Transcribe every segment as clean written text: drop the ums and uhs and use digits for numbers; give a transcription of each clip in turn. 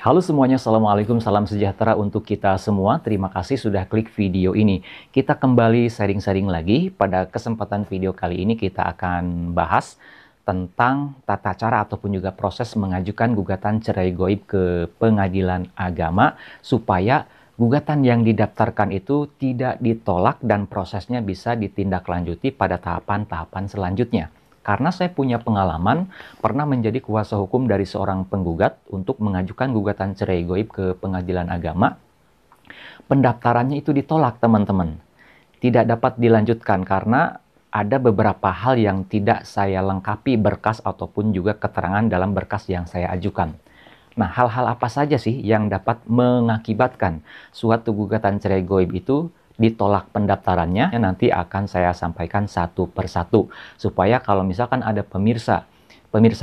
Halo semuanya, Assalamualaikum, salam sejahtera untuk kita semua. Terima kasih sudah klik video ini. Kita kembali sharing-sharing lagi. Pada kesempatan video kali ini kita akan bahas tentang tata cara ataupun juga proses mengajukan gugatan cerai goib ke pengadilan agama supaya gugatan yang didaftarkan itu tidak ditolak dan prosesnya bisa ditindaklanjuti pada tahapan-tahapan selanjutnya. Karena saya punya pengalaman pernah menjadi kuasa hukum dari seorang penggugat untuk mengajukan gugatan cerai goib ke pengadilan agama. Pendaftarannya itu ditolak, teman-teman. Tidak dapat dilanjutkan karena ada beberapa hal yang tidak saya lengkapi berkas ataupun juga keterangan dalam berkas yang saya ajukan. Nah, hal-hal apa saja sih yang dapat mengakibatkan suatu gugatan cerai goib itu ditolak pendaftarannya? Nanti akan saya sampaikan satu persatu supaya kalau misalkan ada pemirsa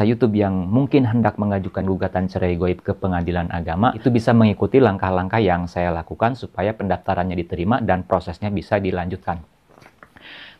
YouTube yang mungkin hendak mengajukan gugatan cerai goib ke pengadilan agama, itu bisa mengikuti langkah-langkah yang saya lakukan supaya pendaftarannya diterima dan prosesnya bisa dilanjutkan.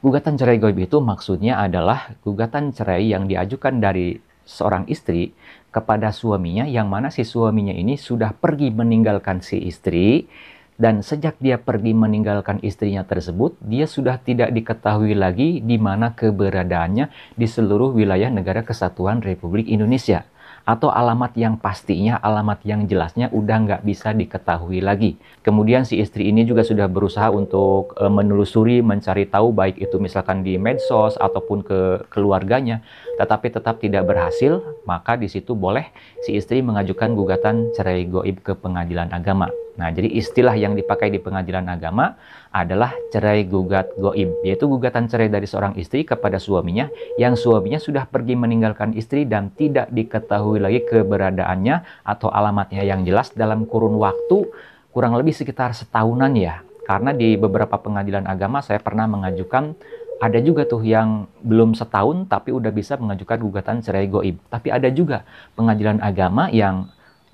Gugatan cerai goib itu maksudnya adalah gugatan cerai yang diajukan dari seorang istri kepada suaminya, yang mana si suaminya ini sudah pergi meninggalkan si istri, dan sejak dia pergi meninggalkan istrinya tersebut, dia sudah tidak diketahui lagi di mana keberadaannya di seluruh wilayah Negara Kesatuan Republik Indonesia. Atau alamat yang pastinya, alamat yang jelasnya udah nggak bisa diketahui lagi. Kemudian si istri ini juga sudah berusaha untuk menelusuri, mencari tahu baik itu misalkan di medsos ataupun ke keluarganya, tetapi tetap tidak berhasil. Maka di situ boleh si istri mengajukan gugatan cerai goib ke pengadilan agama. Nah, jadi istilah yang dipakai di pengadilan agama adalah cerai gugat goib, yaitu gugatan cerai dari seorang istri kepada suaminya yang suaminya sudah pergi meninggalkan istri dan tidak diketahui lagi keberadaannya atau alamatnya yang jelas dalam kurun waktu kurang lebih sekitar setahunan ya. Karena di beberapa pengadilan agama saya pernah mengajukan, ada juga tuh yang belum setahun tapi udah bisa mengajukan gugatan cerai goib. Tapi ada juga pengadilan agama yang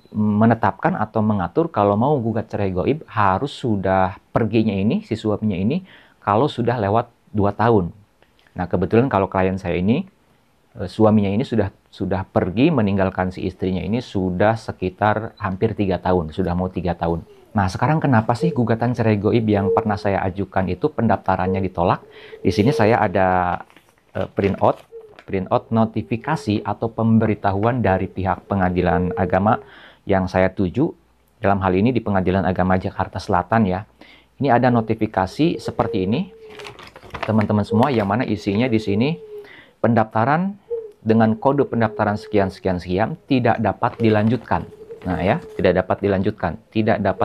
menetapkan atau mengatur kalau mau gugat cerai goib harus sudah perginya ini, si suaminya ini, kalau sudah lewat 2 tahun. Nah, kebetulan kalau klien saya ini, suaminya ini sudah pergi meninggalkan si istrinya ini sudah sekitar hampir 3 tahun, sudah mau 3 tahun. Nah, sekarang kenapa sih gugatan cerai goib yang pernah saya ajukan itu pendaftarannya ditolak? Di sini saya ada print out notifikasi atau pemberitahuan dari pihak pengadilan agama yang saya tuju, dalam hal ini di Pengadilan Agama Jakarta Selatan ya. Ini ada notifikasi seperti ini, teman-teman semua, yang mana isinya di sini pendaftaran dengan kode pendaftaran sekian tidak dapat dilanjutkan. Nah ya, tidak dapat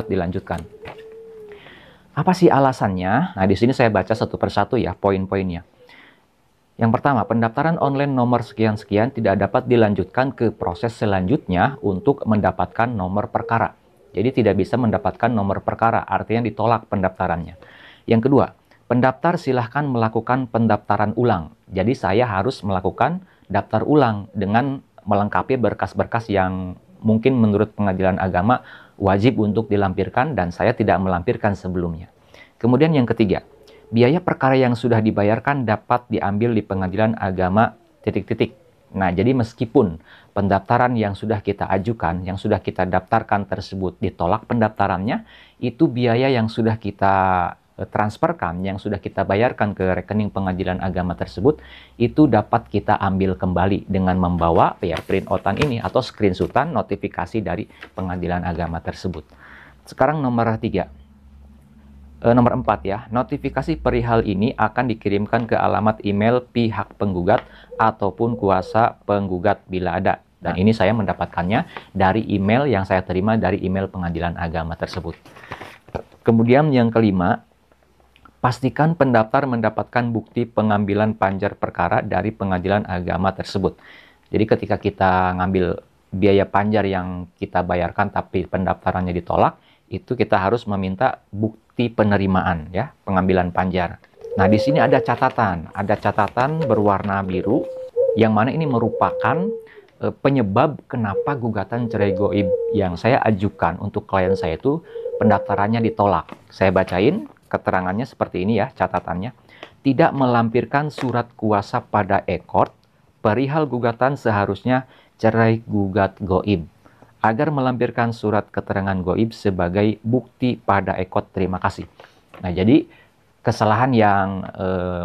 dilanjutkan. Apa sih alasannya? Nah, di sini saya baca satu persatu ya poin-poinnya. Yang pertama, pendaftaran online nomor sekian-sekian tidak dapat dilanjutkan ke proses selanjutnya untuk mendapatkan nomor perkara. Jadi tidak bisa mendapatkan nomor perkara, artinya ditolak pendaftarannya. Yang kedua, pendaftar silahkan melakukan pendaftaran ulang. Jadi saya harus melakukan daftar ulang dengan melengkapi berkas-berkas yang mungkin menurut pengadilan agama wajib untuk dilampirkan dan saya tidak melampirkan sebelumnya. Kemudian yang ketiga, biaya perkara yang sudah dibayarkan dapat diambil di pengadilan agama ... Nah, jadi meskipun pendaftaran yang sudah kita ajukan, yang sudah kita daftarkan tersebut ditolak pendaftarannya, itu biaya yang sudah kita transferkan, yang sudah kita bayarkan ke rekening pengadilan agama tersebut, itu dapat kita ambil kembali dengan membawa ya print out-an ini atau screenshotan notifikasi dari pengadilan agama tersebut. Sekarang nomor 4 ya, notifikasi perihal ini akan dikirimkan ke alamat email pihak penggugat ataupun kuasa penggugat bila ada. Dan ini saya mendapatkannya dari email yang saya terima dari email pengadilan agama tersebut. Kemudian yang kelima, pastikan pendaftar mendapatkan bukti pengambilan panjar perkara dari pengadilan agama tersebut. Jadi ketika kita ngambil biaya panjar yang kita bayarkan tapi pendaftarannya ditolak, itu kita harus meminta bukti penerimaan ya, pengambilan panjar. Nah, di sini ada catatan berwarna biru yang mana ini merupakan penyebab kenapa gugatan cerai goib yang saya ajukan untuk klien saya itu pendaftarannya ditolak. Saya bacain keterangannya seperti ini ya, catatannya. Tidak melampirkan surat kuasa pada e-court perihal gugatan seharusnya cerai gugat goib. agar melampirkan surat keterangan gaib sebagai bukti pada ekod terima kasih. Nah, jadi kesalahan yang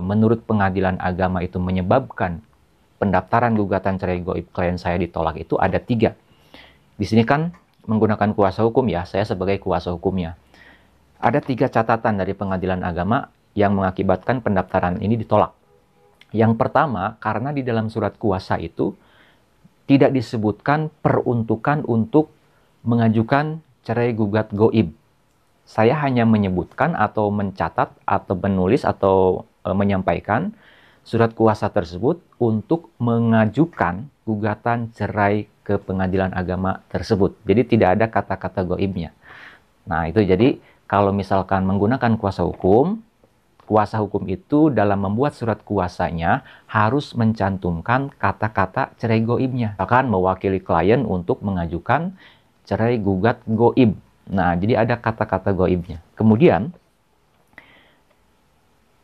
menurut pengadilan agama itu menyebabkan pendaftaran gugatan cerai gaib klien saya ditolak itu ada 3. Di sini kan menggunakan kuasa hukum ya, saya sebagai kuasa hukumnya. Ada 3 catatan dari pengadilan agama yang mengakibatkan pendaftaran ini ditolak. Yang pertama, karena di dalam surat kuasa itu tidak disebutkan peruntukan untuk mengajukan cerai gugat gaib. Saya hanya menyebutkan atau mencatat atau menulis atau menyampaikan surat kuasa tersebut untuk mengajukan gugatan cerai ke pengadilan agama tersebut. Jadi tidak ada kata-kata gaibnya. Nah, itu jadi kalau misalkan menggunakan kuasa hukum itu dalam membuat surat kuasanya harus mencantumkan kata-kata cerai gaibnya. Akan mewakili klien untuk mengajukan cerai gugat gaib. Nah, jadi ada kata-kata gaibnya. Kemudian,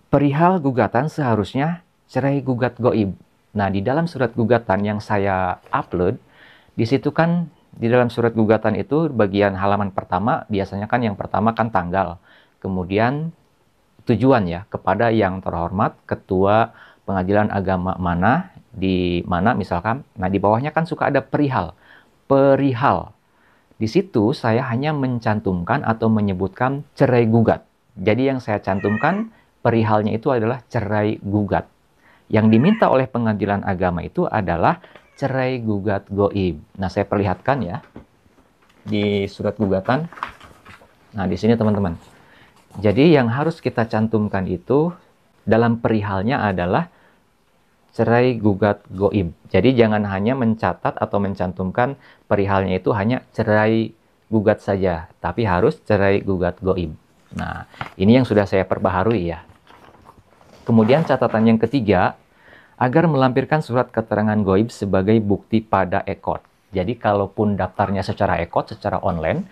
perihal gugatan seharusnya cerai gugat gaib. Nah, di dalam surat gugatan yang saya upload, di situ kan di dalam surat gugatan itu bagian halaman pertama, biasanya kan yang pertama kan tanggal. Kemudian tujuan ya, kepada yang terhormat ketua pengadilan agama mana, di mana misalkan, nah di bawahnya kan suka ada perihal. Di situ saya hanya mencantumkan atau menyebutkan cerai gugat. Jadi yang saya cantumkan perihalnya itu adalah cerai gugat. Yang diminta oleh pengadilan agama itu adalah cerai gugat gaib. Nah, saya perlihatkan ya di surat gugatan. Nah, di sini teman-teman. Jadi yang harus kita cantumkan itu dalam perihalnya adalah cerai gugat gaib. Jadi jangan hanya mencatat atau mencantumkan perihalnya itu hanya cerai gugat saja, tapi harus cerai gugat gaib. Nah, ini yang sudah saya perbaharui ya. Kemudian catatan yang ketiga, agar melampirkan surat keterangan gaib sebagai bukti pada ekod. Jadi kalaupun daftarnya secara ekod, secara online,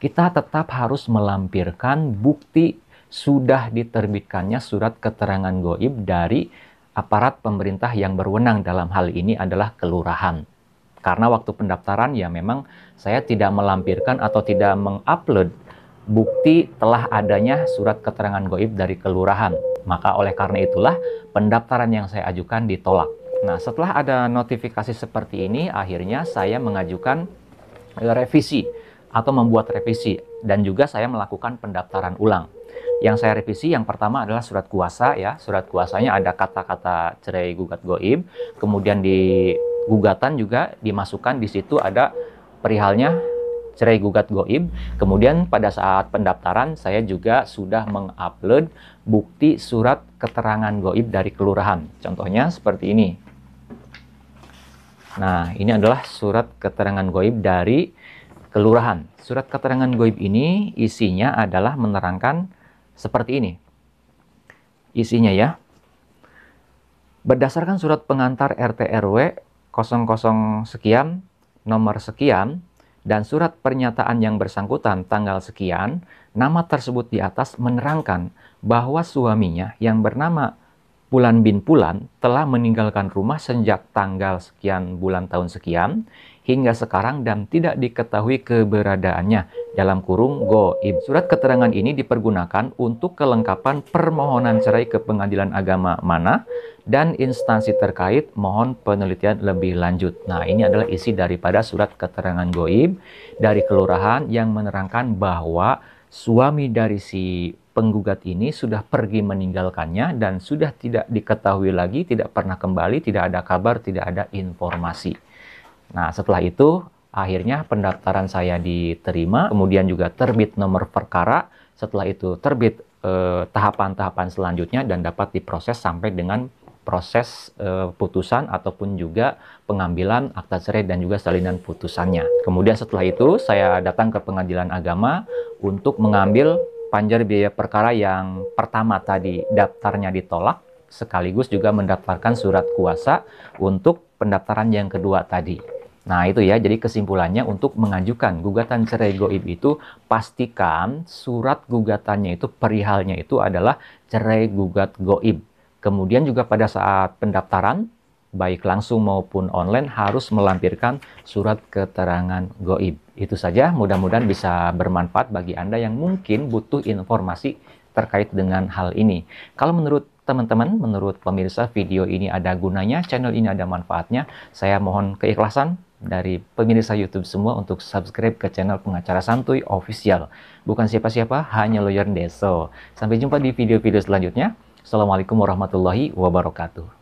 kita tetap harus melampirkan bukti sudah diterbitkannya surat keterangan gaib dari aparat pemerintah yang berwenang, dalam hal ini adalah kelurahan. Karena waktu pendaftaran ya memang saya tidak melampirkan atau tidak mengupload bukti telah adanya surat keterangan gaib dari kelurahan. Maka oleh karena itulah pendaftaran yang saya ajukan ditolak. Nah, setelah ada notifikasi seperti ini, akhirnya saya mengajukan revisi atau membuat revisi, dan juga saya melakukan pendaftaran ulang. Yang saya revisi yang pertama adalah surat kuasa ya. Surat kuasanya ada kata-kata cerai gugat gaib, kemudian di gugatan juga dimasukkan di situ ada perihalnya cerai gugat gaib. Kemudian pada saat pendaftaran saya juga sudah mengupload bukti surat keterangan gaib dari kelurahan. Contohnya seperti ini. Nah, ini adalah surat keterangan gaib dari kelurahan. Surat keterangan gaib ini isinya adalah menerangkan seperti ini. Isinya ya. Berdasarkan surat pengantar RT RW 00 sekian, nomor sekian, dan surat pernyataan yang bersangkutan tanggal sekian, nama tersebut di atas menerangkan bahwa suaminya yang bernama Pulan bin Pulan telah meninggalkan rumah sejak tanggal sekian bulan tahun sekian hingga sekarang dan tidak diketahui keberadaannya, dalam kurung gaib. Surat keterangan ini dipergunakan untuk kelengkapan permohonan cerai ke pengadilan agama mana dan instansi terkait mohon penelitian lebih lanjut. Nah, ini adalah isi daripada surat keterangan gaib dari kelurahan yang menerangkan bahwa suami dari si penggugat ini sudah pergi meninggalkannya dan sudah tidak diketahui lagi, tidak pernah kembali, tidak ada kabar, tidak ada informasi. Nah, setelah itu akhirnya pendaftaran saya diterima, kemudian juga terbit nomor perkara, setelah itu terbit tahapan-tahapan selanjutnya dan dapat diproses sampai dengan proses putusan ataupun juga pengambilan akta cerai dan juga salinan putusannya. Kemudian setelah itu saya datang ke pengadilan agama untuk mengambil panjar biaya perkara yang pertama tadi daftarnya ditolak, sekaligus juga mendaftarkan surat kuasa untuk pendaftaran yang kedua tadi. Nah itu ya, jadi kesimpulannya untuk mengajukan gugatan cerai gaib itu pastikan surat gugatannya itu perihalnya itu adalah cerai gugat gaib. Kemudian juga pada saat pendaftaran baik langsung maupun online, harus melampirkan surat keterangan gaib. Itu saja, mudah-mudahan bisa bermanfaat bagi Anda yang mungkin butuh informasi terkait dengan hal ini. Kalau menurut teman-teman, menurut pemirsa, video ini ada gunanya, channel ini ada manfaatnya, saya mohon keikhlasan dari pemirsa YouTube semua untuk subscribe ke channel Pengacara Santuy Official. Bukan siapa-siapa, hanya Lawyer Deso. Sampai jumpa di video-video selanjutnya. Assalamualaikum warahmatullahi wabarakatuh.